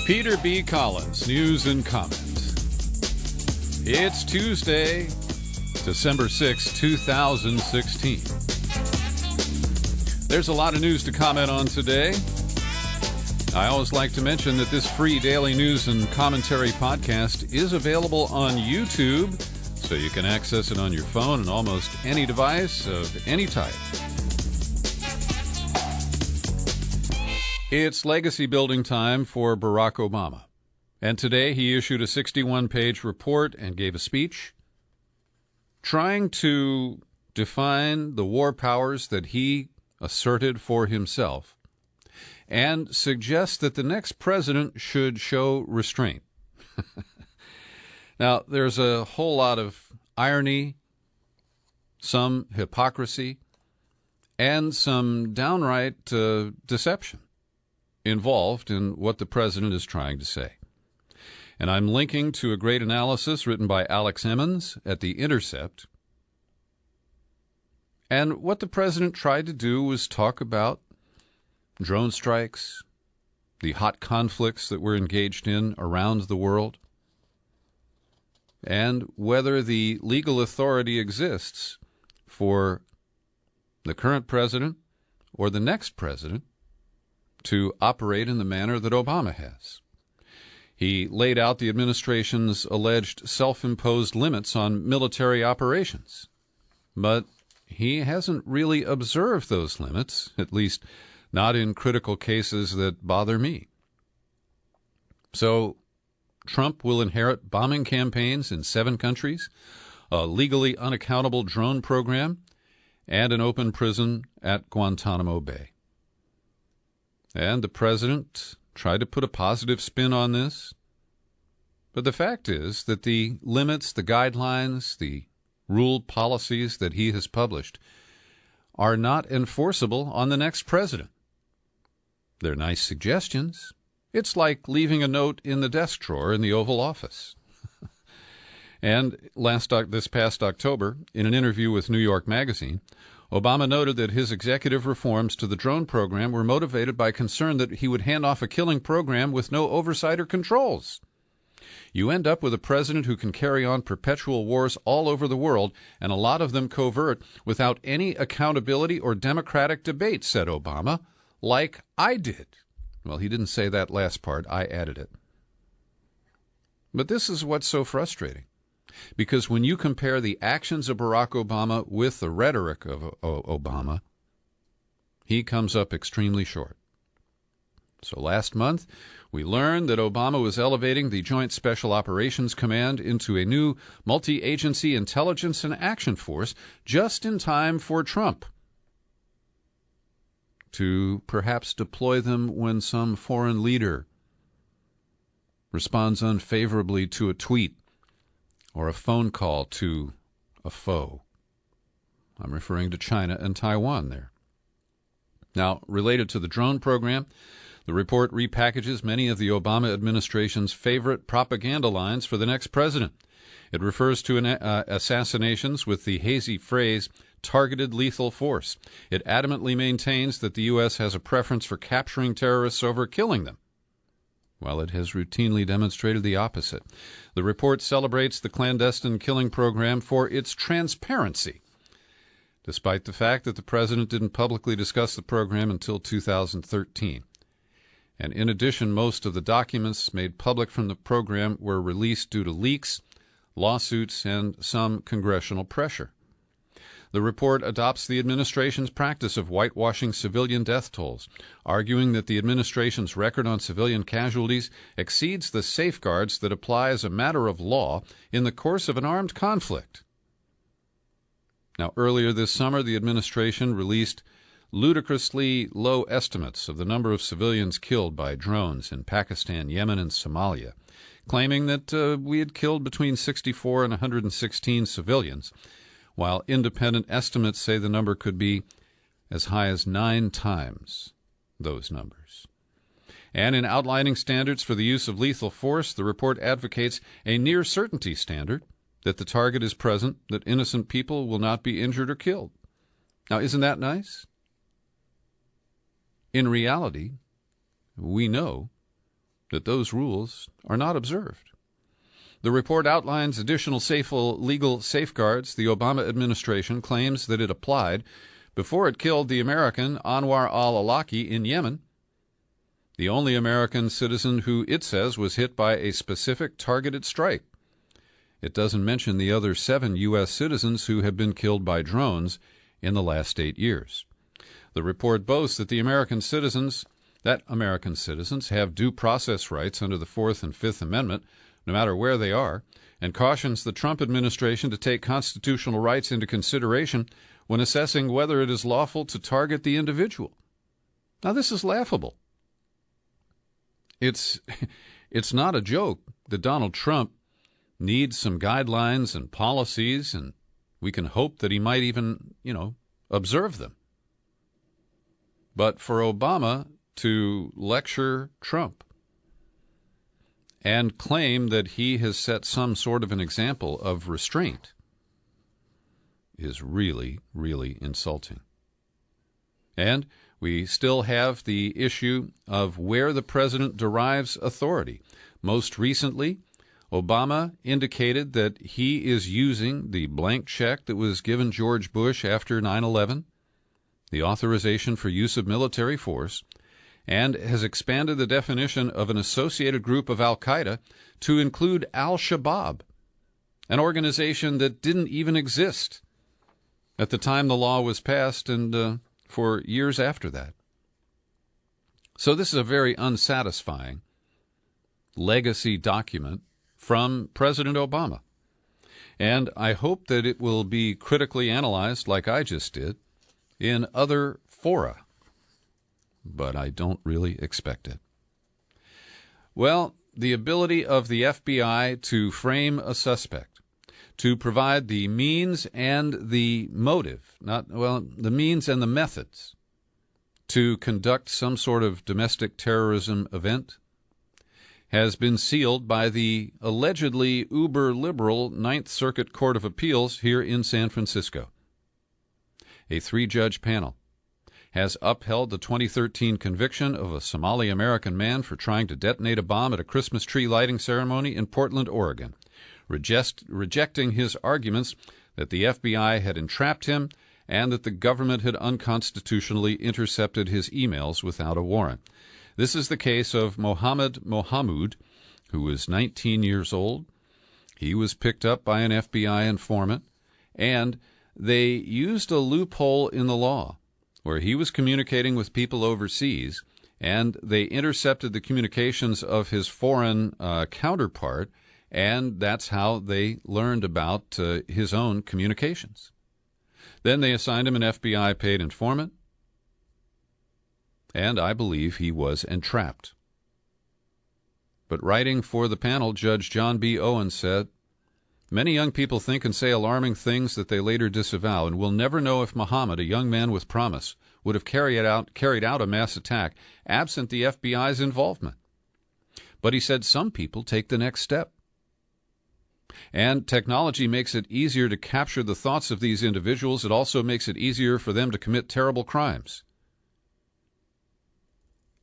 Peter B. Collins, News and Comment. It's Tuesday, December 6, 2016. There's a lot of news to comment on today. I always like to mention that this free daily news and commentary podcast is available on YouTube, so you can access it on your phone and almost any device of any type. It's legacy building time for Barack Obama. And today he issued a 61-page report and gave a speech trying to define the war powers that he asserted for himself and suggest that the next president should show restraint. Now, there's a whole lot of irony, some hypocrisy, and some downright deception involved in what the president is trying to say. And I'm linking to a great analysis written by Alex Emmons at The Intercept. And what the president tried to do was talk about drone strikes, the hot conflicts that we're engaged in around the world, and whether the legal authority exists for the current president or the next president to operate in the manner that Obama has. He laid out the administration's alleged self-imposed limits on military operations, but he hasn't really observed those limits, at least not in critical cases that bother me. So Trump will inherit bombing campaigns in 7 countries, a legally unaccountable drone program, and an open prison at Guantanamo Bay. And the president tried to put a positive spin on this. But the fact is that the limits, the guidelines, the ruled policies that he has published are not enforceable on the next president. They're nice suggestions. It's like leaving a note in the desk drawer in the Oval Office. And this past October, in an interview with New York Magazine, Obama noted that his executive reforms to the drone program were motivated by concern that he would hand off a killing program with no oversight or controls. You end up with a president who can carry on perpetual wars all over the world, and a lot of them covert, without any accountability or democratic debate, said Obama, like I did. Well, he didn't say that last part. I added it. But this is what's so frustrating. Because when you compare the actions of Barack Obama with the rhetoric of Obama, he comes up extremely short. So last month, we learned that Obama was elevating the Joint Special Operations Command into a new multi-agency intelligence and action force just in time for Trump to perhaps deploy them when some foreign leader responds unfavorably to a tweet or a phone call to a foe. I'm referring to China and Taiwan there. Now, related to the drone program, the report repackages many of the Obama administration's favorite propaganda lines for the next president. It refers to assassinations with the hazy phrase, targeted lethal force. It adamantly maintains that the U.S. has a preference for capturing terrorists over killing them, while it has routinely demonstrated the opposite. The report celebrates the clandestine killing program for its transparency, despite the fact that the president didn't publicly discuss the program until 2013. And in addition, most of the documents made public from the program were released due to leaks, lawsuits, and some congressional pressure. The report adopts the administration's practice of whitewashing civilian death tolls, arguing that the administration's record on civilian casualties exceeds the safeguards that apply as a matter of law in the course of an armed conflict. Now, earlier this summer, the administration released ludicrously low estimates of the number of civilians killed by drones in Pakistan, Yemen, and Somalia, claiming that we had killed between 64 and 116 civilians, while independent estimates say the number could be as high as 9 times those numbers. And in outlining standards for the use of lethal force, the report advocates a near-certainty standard that the target is present, that innocent people will not be injured or killed. Now, isn't that nice? In reality, we know that those rules are not observed. The report outlines additional legal safeguards the Obama administration claims that it applied before it killed the American Anwar al-Awlaki in Yemen, the only American citizen who it says was hit by a specific targeted strike. It doesn't mention the other 7 U.S. citizens who have been killed by drones in the last 8 years. The report boasts that American citizens have due process rights under the 4th and 5th Amendment, no matter where they are, and cautions the Trump administration to take constitutional rights into consideration when assessing whether it is lawful to target the individual. Now, this is laughable. It's not a joke that Donald Trump needs some guidelines and policies, and we can hope that he might even, observe them. But for Obama to lecture Trump and claim that he has set some sort of an example of restraint is really, really insulting. And we still have the issue of where the president derives authority. Most recently, Obama indicated that he is using the blank check that was given George Bush after 9/11, the authorization for use of military force, and has expanded the definition of an associated group of al-Qaeda to include al-Shabaab, an organization that didn't even exist at the time the law was passed and for years after that. So this is a very unsatisfying legacy document from President Obama. And I hope that it will be critically analyzed, like I just did, in other fora. But I don't really expect it. Well, the ability of the FBI to frame a suspect, to provide the means and the motive, the means and the methods to conduct some sort of domestic terrorism event, has been sealed by the allegedly uber-liberal Ninth Circuit Court of Appeals here in San Francisco. A 3-judge panel has upheld the 2013 conviction of a Somali-American man for trying to detonate a bomb at a Christmas tree lighting ceremony in Portland, Oregon, rejecting his arguments that the FBI had entrapped him and that the government had unconstitutionally intercepted his emails without a warrant. This is the case of Mohammed Mohamud, who was 19 years old. He was picked up by an FBI informant, and they used a loophole in the law where he was communicating with people overseas, and they intercepted the communications of his foreign counterpart, and that's how they learned about his own communications. Then they assigned him an FBI-paid informant, and I believe he was entrapped. But writing for the panel, Judge John B. Owen said, "Many young people think and say alarming things that they later disavow, and will never know if Muhammad, a young man with promise, would have carried out a mass attack absent the FBI's involvement. But he said some people take the next step. And technology makes it easier to capture the thoughts of these individuals. It also makes it easier for them to commit terrible crimes."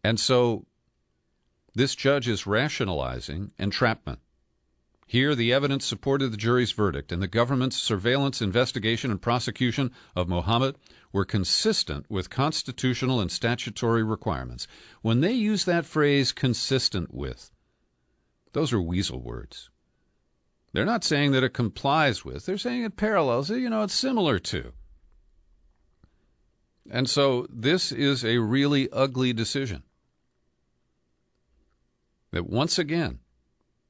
And so this judge is rationalizing entrapment. Here, the evidence supported the jury's verdict, and the government's surveillance, investigation, and prosecution of Mohammed were consistent with constitutional and statutory requirements. When they use that phrase, consistent with, those are weasel words. They're not saying that it complies with. They're saying it parallels it, it's similar to. And so this is a really ugly decision that once again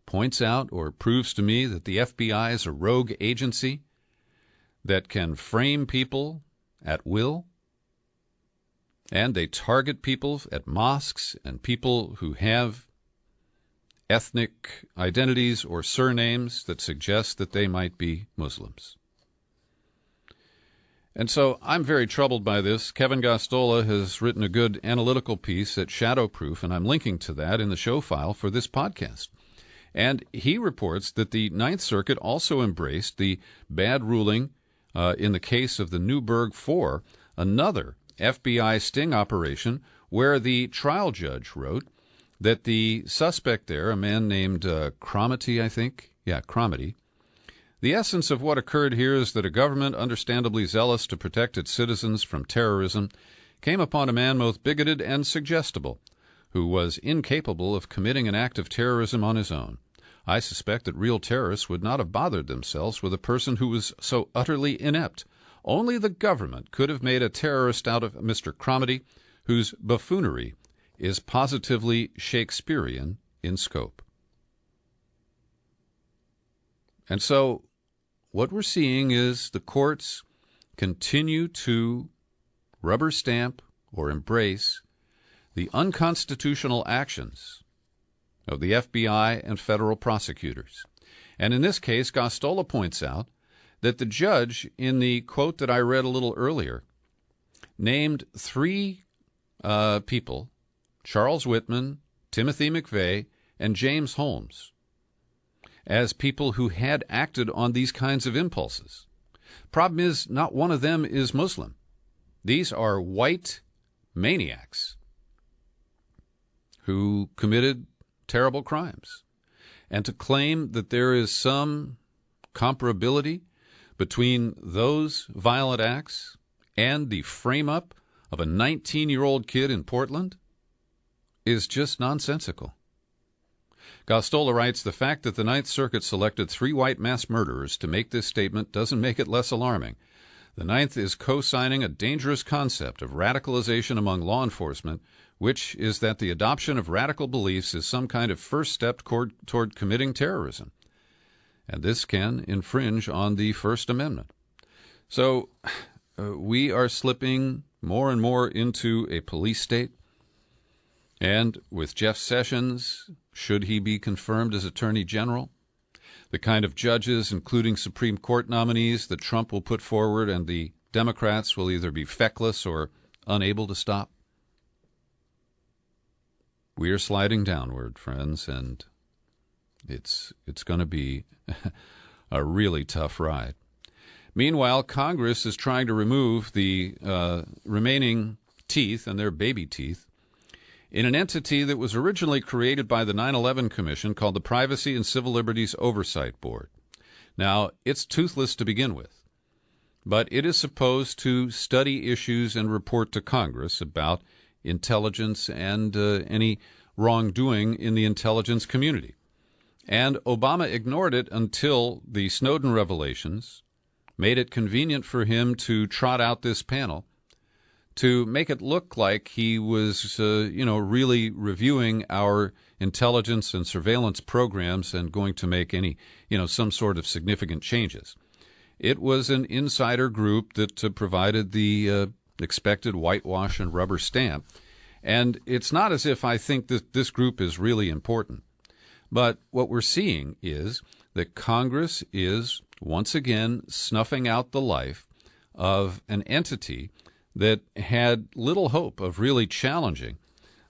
points out or proves to me that the FBI is a rogue agency that can frame people at will, and they target people at mosques and people who have ethnic identities or surnames that suggest that they might be Muslims. And so I'm very troubled by this. Kevin Gostola has written a good analytical piece at Shadowproof, and I'm linking to that in the show file for this podcast. And he reports that the Ninth Circuit also embraced the bad ruling in the case of the Newburgh 4, another FBI sting operation where the trial judge wrote that the suspect there, a man named Cromity, I think. Yeah, Cromity. The essence of what occurred here is that a government, understandably zealous to protect its citizens from terrorism, came upon a man both bigoted and suggestible, who was incapable of committing an act of terrorism on his own. I suspect that real terrorists would not have bothered themselves with a person who was so utterly inept. Only the government could have made a terrorist out of Mr. Cromity, whose buffoonery is positively Shakespearean in scope. And so what we're seeing is the courts continue to rubber stamp or embrace the unconstitutional actions of the FBI and federal prosecutors. And in this case, Gostola points out that the judge, in the quote that I read a little earlier, named three people, Charles Whitman, Timothy McVeigh, and James Holmes, as people who had acted on these kinds of impulses. Problem is, not one of them is Muslim. These are white maniacs who committed terrible crimes. And to claim that there is some comparability between those violent acts and the frame-up of a 19-year-old kid in Portland is just nonsensical. Gostola writes, the fact that the Ninth Circuit selected three white mass murderers to make this statement doesn't make it less alarming. The Ninth is co-signing a dangerous concept of radicalization among law enforcement, which is that the adoption of radical beliefs is some kind of first step toward committing terrorism. And this can infringe on the First Amendment. So we are slipping more and more into a police state. And with Jeff Sessions, should he be confirmed as Attorney General, the kind of judges, including Supreme Court nominees, that Trump will put forward and the Democrats will either be feckless or unable to stop. We are sliding downward, friends, and it's going to be a really tough ride. Meanwhile, Congress is trying to remove the remaining teeth, and they're baby teeth, in an entity that was originally created by the 9/11 Commission called the Privacy and Civil Liberties Oversight Board. Now, it's toothless to begin with, but it is supposed to study issues and report to Congress about intelligence and any wrongdoing in the intelligence community. And Obama ignored it until the Snowden revelations made it convenient for him to trot out this panel to make it look like he was, really reviewing our intelligence and surveillance programs and going to make any, some sort of significant changes. It was an insider group that provided the expected whitewash and rubber stamp. And it's not as if I think that this group is really important. But what we're seeing is that Congress is once again snuffing out the life of an entity that had little hope of really challenging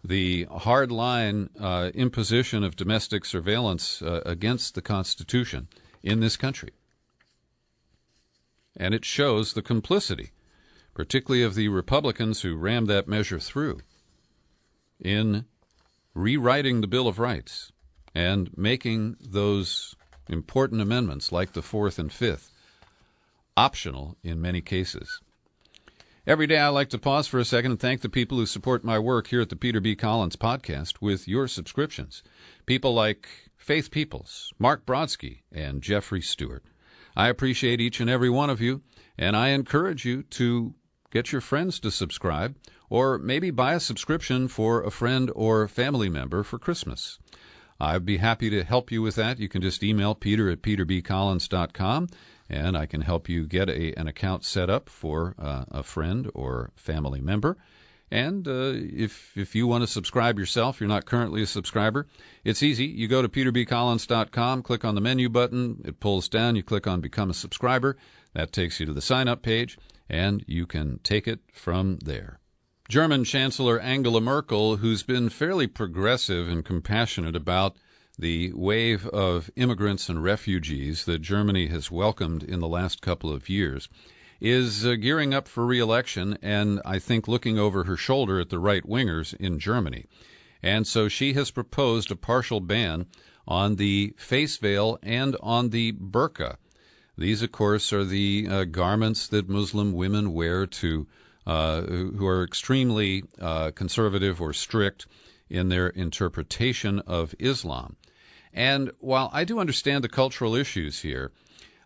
the hard-line imposition of domestic surveillance against the Constitution in this country. And it shows the complicity, particularly of the Republicans who rammed that measure through, in rewriting the Bill of Rights and making those important amendments, like the Fourth and Fifth, optional in many cases. Every day I like to pause for a second and thank the people who support my work here at the Peter B. Collins Podcast with your subscriptions. People like Faith Peoples, Mark Brodsky, and Jeffrey Stewart. I appreciate each and every one of you, and I encourage you to get your friends to subscribe or maybe buy a subscription for a friend or family member for Christmas. I'd be happy to help you with that. You can just email peter@peterbcollins.com, and I can help you get an account set up for a friend or family member. And if you want to subscribe yourself, you're not currently a subscriber, it's easy. You go to peterbcollins.com, click on the menu button, it pulls down, you click on Become a Subscriber. That takes you to the sign-up page, and you can take it from there. German Chancellor Angela Merkel, who's been fairly progressive and compassionate about the wave of immigrants and refugees that Germany has welcomed in the last couple of years, is gearing up for re-election and I think looking over her shoulder at the right-wingers in Germany. And so she has proposed a partial ban on the face veil and on the burqa. These, of course, are the garments that Muslim women wear to who are extremely conservative or strict in their interpretation of Islam. And while I do understand the cultural issues here,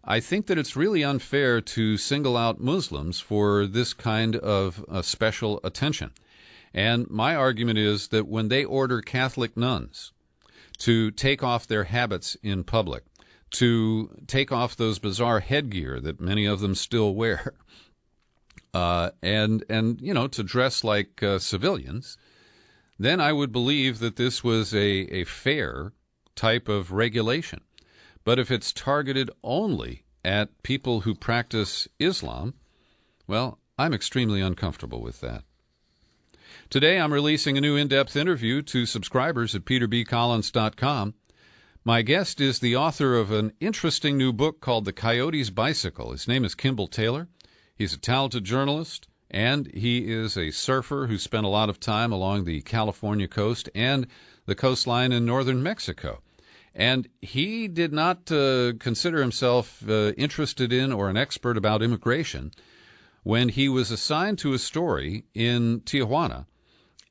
I think that it's really unfair to single out Muslims for this kind of special attention. And my argument is that when they order Catholic nuns to take off their habits in public, to take off those bizarre headgear that many of them still wear, and to dress like civilians, then I would believe that this was a fair type of regulation. But if it's targeted only at people who practice Islam, well, I'm extremely uncomfortable with that. Today, I'm releasing a new in-depth interview to subscribers at peterbcollins.com. My guest is the author of an interesting new book called The Coyote's Bicycle. His name is Kimball Taylor. He's a talented journalist, and he is a surfer who spent a lot of time along the California coast and the coastline in northern Mexico. And he did not consider himself interested in or an expert about immigration when he was assigned to a story in Tijuana,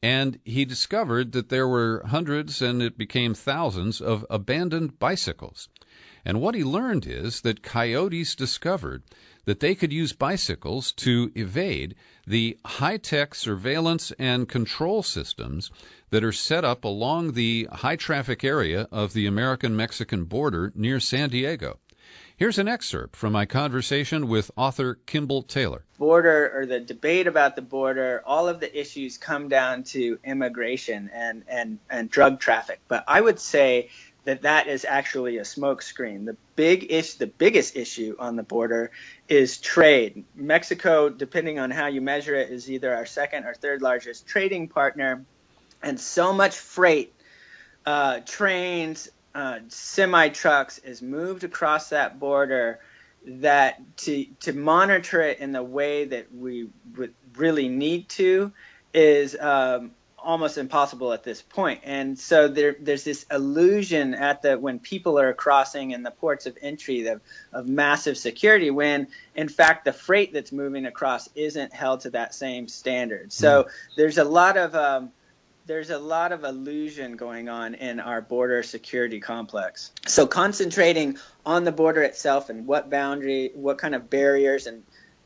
and he discovered that there were hundreds, and it became thousands, of abandoned bicycles. And what he learned is that coyotes discovered that they could use bicycles to evade the high-tech surveillance and control systems that are set up along the high-traffic area of the American-Mexican border near San Diego. Here's an excerpt from my conversation with author Kimball Taylor. Border, or the debate about the border, all of the issues come down to immigration and drug traffic. But I would say that is actually a smokescreen. The biggest issue on the border is trade. Mexico, depending on how you measure it, is either our second or third largest trading partner, and so much freight, trains, semi-trucks is moved across that border that to monitor it in the way that we would really need to is almost impossible at this point. And so there's this illusion when people are crossing in the ports of entry of massive security, when in fact the freight that's moving across isn't held to that same standard. So there's a lot of illusion going on in our border security complex. So concentrating on the border itself and what kind of barriers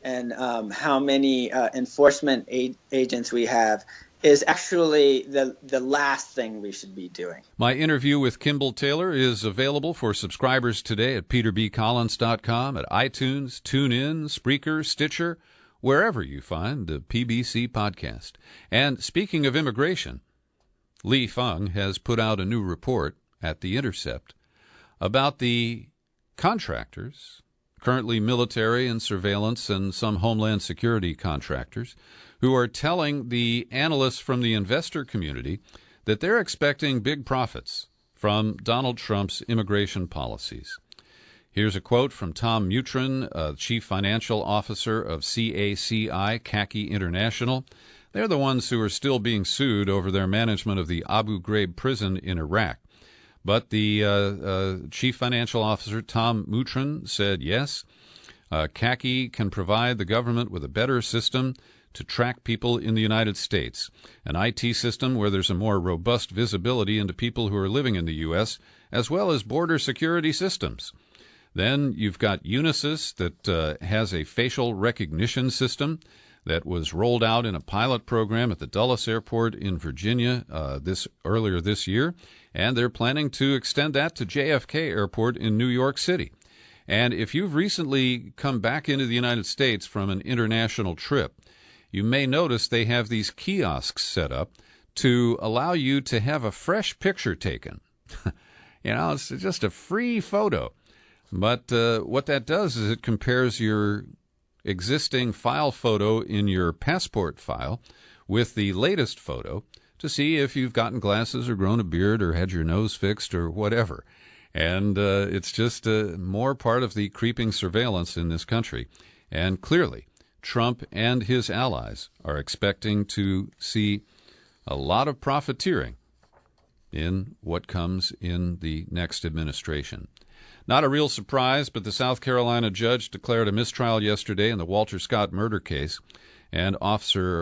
and how many enforcement agents we have is actually the last thing we should be doing. My interview with Kimball Taylor is available for subscribers today at peterbcollins.com, at iTunes, TuneIn, Spreaker, Stitcher, wherever you find the PBC podcast. And speaking of immigration, Lee Fung has put out a new report at The Intercept about the contractors, currently military and surveillance and some homeland security contractors, who are telling the analysts from the investor community that they're expecting big profits from Donald Trump's immigration policies. Here's a quote from Tom Mutrin, Chief Financial Officer of CACI, Khaki International. They're the ones who are still being sued over their management of the Abu Ghraib prison in Iraq. But the Chief Financial Officer, Tom Mutrin, said, yes, Khaki can provide the government with a better system to track people in the United States, an IT system where there's a more robust visibility into people who are living in the U.S., as well as border security systems. Then you've got Unisys that has a facial recognition system that was rolled out in a pilot program at the Dulles Airport in Virginia earlier this year, and they're planning to extend that to JFK Airport in New York City. And if you've recently come back into the United States from an international trip, you may notice they have these kiosks set up to allow you to have a fresh picture taken. It's just a free photo. But what that does is it compares your existing file photo in your passport file with the latest photo to see if you've gotten glasses or grown a beard or had your nose fixed or whatever. And it's just more part of the creeping surveillance in this country. And clearly, Trump and his allies are expecting to see a lot of profiteering in what comes in the next administration. Not a real surprise, but the South Carolina judge declared a mistrial yesterday in the Walter Scott murder case, and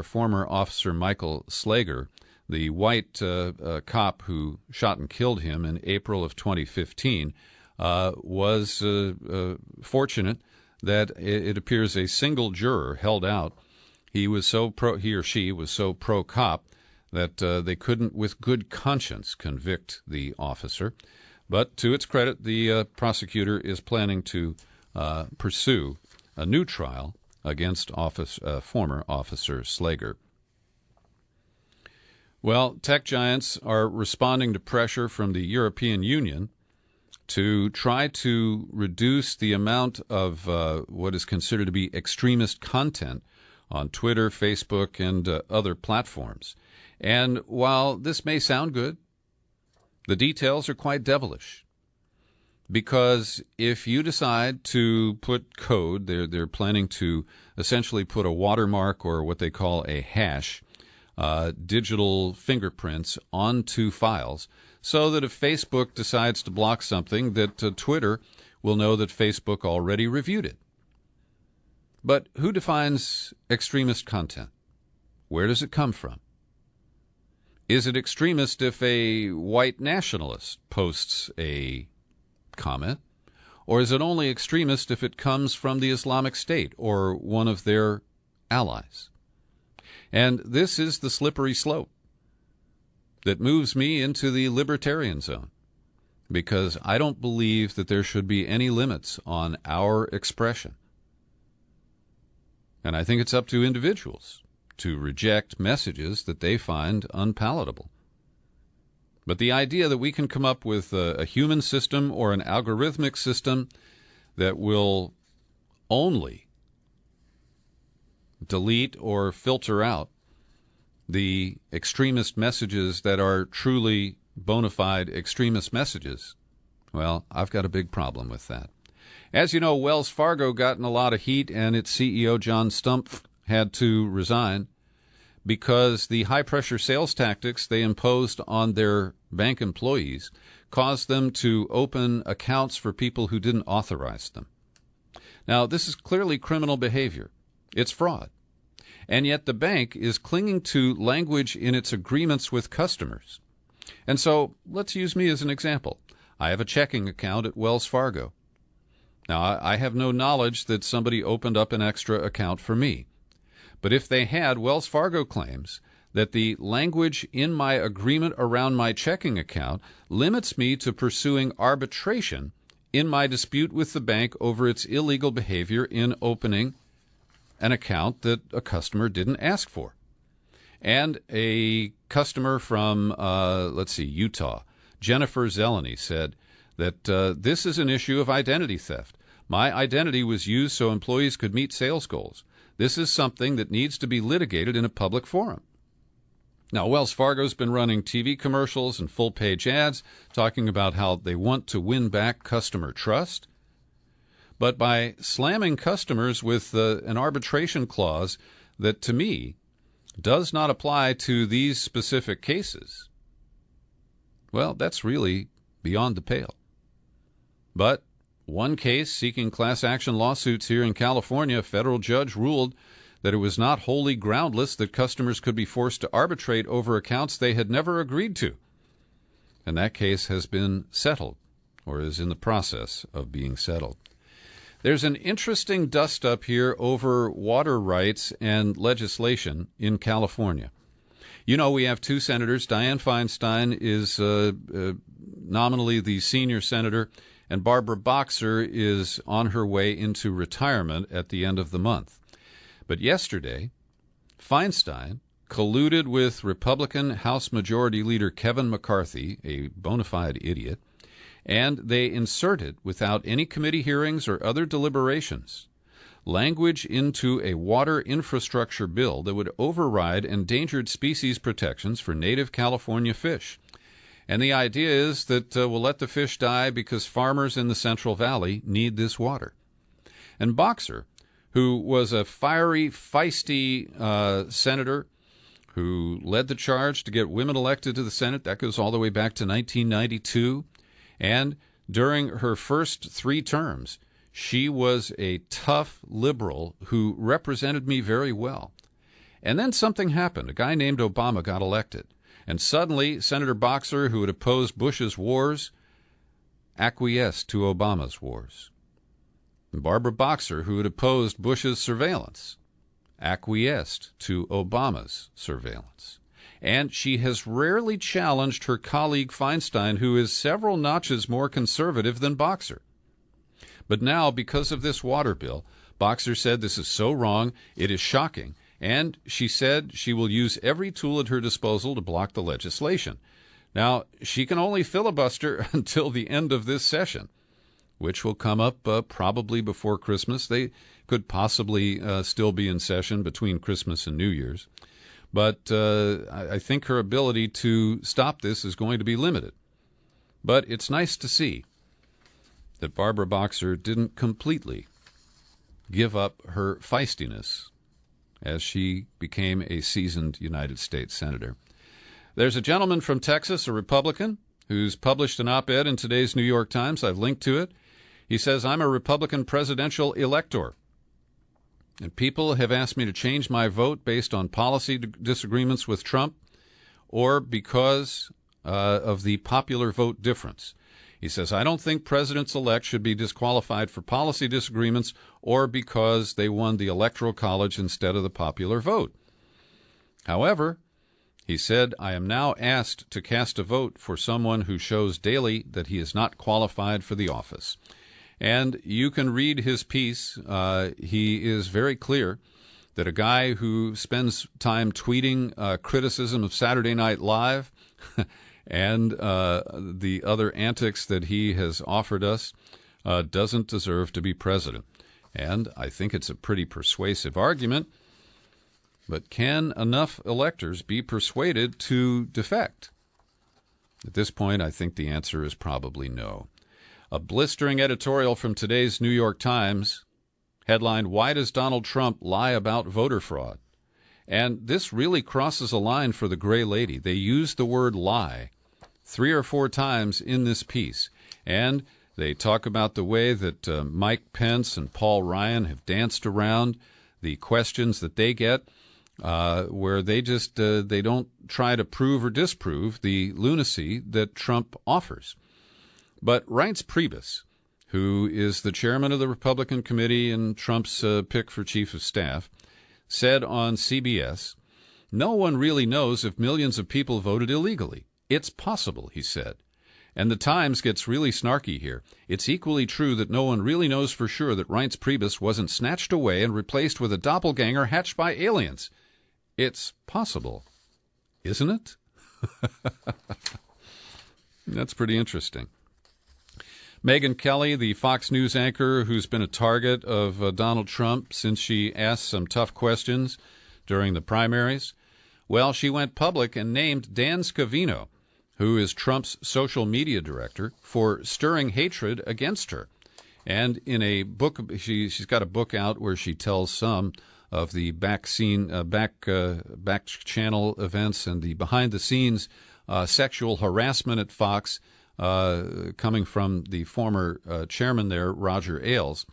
former Officer Michael Slager, the white cop who shot and killed him in April of 2015, was fortunate that it appears a single juror held out. He or she was so pro-cop that they couldn't, with good conscience, convict the officer. But to its credit, the prosecutor is planning to pursue a new trial against former Officer Slager. Well, tech giants are responding to pressure from the European Union to try to reduce the amount of what is considered to be extremist content on Twitter, Facebook, and other platforms. And while this may sound good, the details are quite devilish. Because if you decide to put code, they're planning to essentially put a watermark or what they call a hash, digital fingerprints onto files, so that if Facebook decides to block something, that Twitter will know that Facebook already reviewed it. But who defines extremist content? Where does it come from? Is it extremist if a white nationalist posts a comment? Or is it only extremist if it comes from the Islamic State or one of their allies? And this is the slippery slope that moves me into the libertarian zone, because I don't believe that there should be any limits on our expression. And I think it's up to individuals to reject messages that they find unpalatable. But the idea that we can come up with a human system or an algorithmic system that will only delete or filter out the extremist messages that are truly bona fide extremist messages, well, I've got a big problem with that. As you know, Wells Fargo got in a lot of heat, and its CEO, John Stumpf, had to resign because the high-pressure sales tactics they imposed on their bank employees caused them to open accounts for people who didn't authorize them. Now, this is clearly criminal behavior. It's fraud. And yet the bank is clinging to language in its agreements with customers. And so let's use me as an example. I have a checking account at Wells Fargo. Now, I have no knowledge that somebody opened up an extra account for me. But if they had, Wells Fargo claims that the language in my agreement around my checking account limits me to pursuing arbitration in my dispute with the bank over its illegal behavior in opening an account that a customer didn't ask for. And a customer from, Utah, Jennifer Zeleny, said that this is an issue of identity theft. My identity was used so employees could meet sales goals. This is something that needs to be litigated in a public forum. Now, Wells Fargo's been running TV commercials and full-page ads talking about how they want to win back customer trust. But by slamming customers with an arbitration clause that, to me, does not apply to these specific cases, well, that's really beyond the pale. But one case seeking class action lawsuits here in California, a federal judge ruled that it was not wholly groundless that customers could be forced to arbitrate over accounts they had never agreed to. And that case has been settled, or is in the process of being settled. There's an interesting dust-up here over water rights and legislation in California. You know, we have two senators. Dianne Feinstein is nominally the senior senator, and Barbara Boxer is on her way into retirement at the end of the month. But yesterday, Feinstein colluded with Republican House Majority Leader Kevin McCarthy, a bona fide idiot, and they inserted, without any committee hearings or other deliberations, language into a water infrastructure bill that would override endangered species protections for native California fish. And the idea is that we'll let the fish die because farmers in the Central Valley need this water. And Boxer, who was a fiery, feisty senator who led the charge to get women elected to the Senate. That goes all the way back to 1992. And during her first 3 terms, she was a tough liberal who represented me very well. And then something happened. A guy named Obama got elected. And suddenly, Senator Boxer, who had opposed Bush's wars, acquiesced to Obama's wars. And Barbara Boxer, who had opposed Bush's surveillance, acquiesced to Obama's surveillance. And she has rarely challenged her colleague Feinstein, who is several notches more conservative than Boxer. But now, because of this water bill, Boxer said this is so wrong, it is shocking, and she said she will use every tool at her disposal to block the legislation. Now, she can only filibuster until the end of this session, which will come up probably before Christmas. They could possibly still be in session between Christmas and New Year's. But I think her ability to stop this is going to be limited. But it's nice to see that Barbara Boxer didn't completely give up her feistiness as she became a seasoned United States Senator. There's a gentleman from Texas, a Republican, who's published an op-ed in today's New York Times. I've linked to it. He says, I'm a Republican presidential elector, and people have asked me to change my vote based on policy disagreements with Trump or because of the popular vote difference. He says, I don't think presidents-elect should be disqualified for policy disagreements or because they won the Electoral College instead of the popular vote. However, he said, I am now asked to cast a vote for someone who shows daily that he is not qualified for the office. And you can read his piece. He is very clear that a guy who spends time tweeting criticism of Saturday Night Live and the other antics that he has offered us doesn't deserve to be president. And I think it's a pretty persuasive argument. But can enough electors be persuaded to defect? At this point, I think the answer is probably no. A blistering editorial from today's New York Times headlined, Why Does Donald Trump Lie About Voter Fraud? And this really crosses a line for the gray lady. They use the word lie 3 or 4 times in this piece. And they talk about the way that Mike Pence and Paul Ryan have danced around the questions that they get, where they just they don't try to prove or disprove the lunacy that Trump offers. But Reince Priebus, who is the chairman of the Republican Committee and Trump's pick for chief of staff, said on CBS, no one really knows if millions of people voted illegally. It's possible, he said. And the Times gets really snarky here. It's equally true that no one really knows for sure that Reince Priebus wasn't snatched away and replaced with a doppelganger hatched by aliens. It's possible, isn't it? That's pretty interesting. Megyn Kelly, the Fox News anchor who's been a target of Donald Trump since she asked some tough questions during the primaries, well, she went public and named Dan Scavino, who is Trump's social media director, for stirring hatred against her. And in a book, she's got a book out where she tells some of the back channel events and the behind-the-scenes sexual harassment at Fox, coming from the former chairman there, Roger Ailes.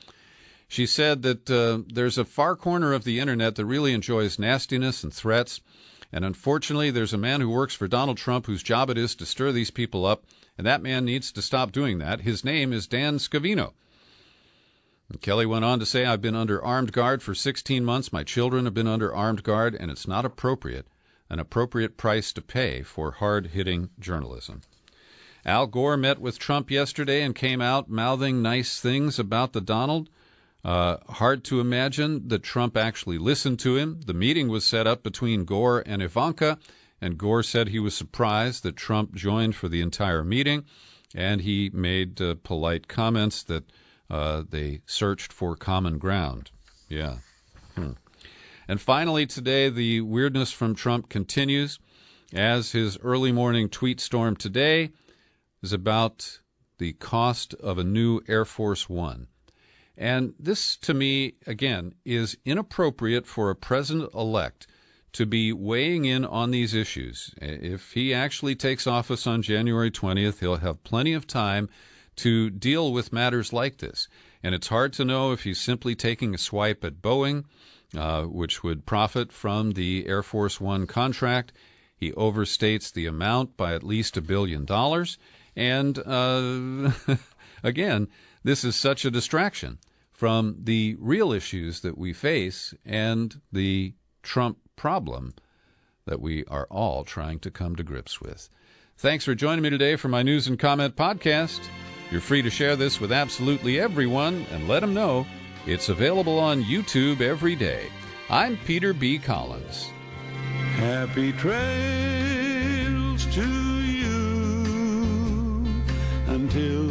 She said that there's a far corner of the internet that really enjoys nastiness and threats, and unfortunately there's a man who works for Donald Trump whose job it is to stir these people up, and that man needs to stop doing that. His name is Dan Scavino. And Kelly went on to say, I've been under armed guard for 16 months. My children have been under armed guard, and it's not an appropriate price to pay for hard-hitting journalism. Al Gore met with Trump yesterday and came out mouthing nice things about the Donald. Hard to imagine that Trump actually listened to him. The meeting was set up between Gore and Ivanka, and Gore said he was surprised that Trump joined for the entire meeting, and he made polite comments that they searched for common ground. Yeah. And finally today, the weirdness from Trump continues as his early morning tweet storm today is about the cost of a new Air Force One. And this, to me, again, is inappropriate for a president-elect to be weighing in on these issues. If he actually takes office on January 20th, he'll have plenty of time to deal with matters like this. And it's hard to know if he's simply taking a swipe at Boeing, which would profit from the Air Force One contract. He overstates the amount by at least $1 billion. And again, this is such a distraction from the real issues that we face and the Trump problem that we are all trying to come to grips with. Thanks for joining me today for my News and Comment podcast. You're free to share this with absolutely everyone and let them know it's available on YouTube every day. I'm Peter B. Collins. Happy trails to you until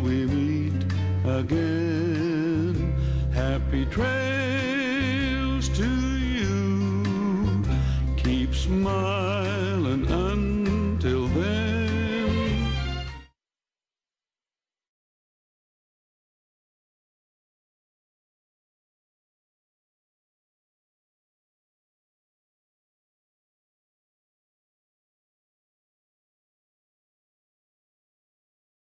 we meet again. Happy trails to you. Keep smiling.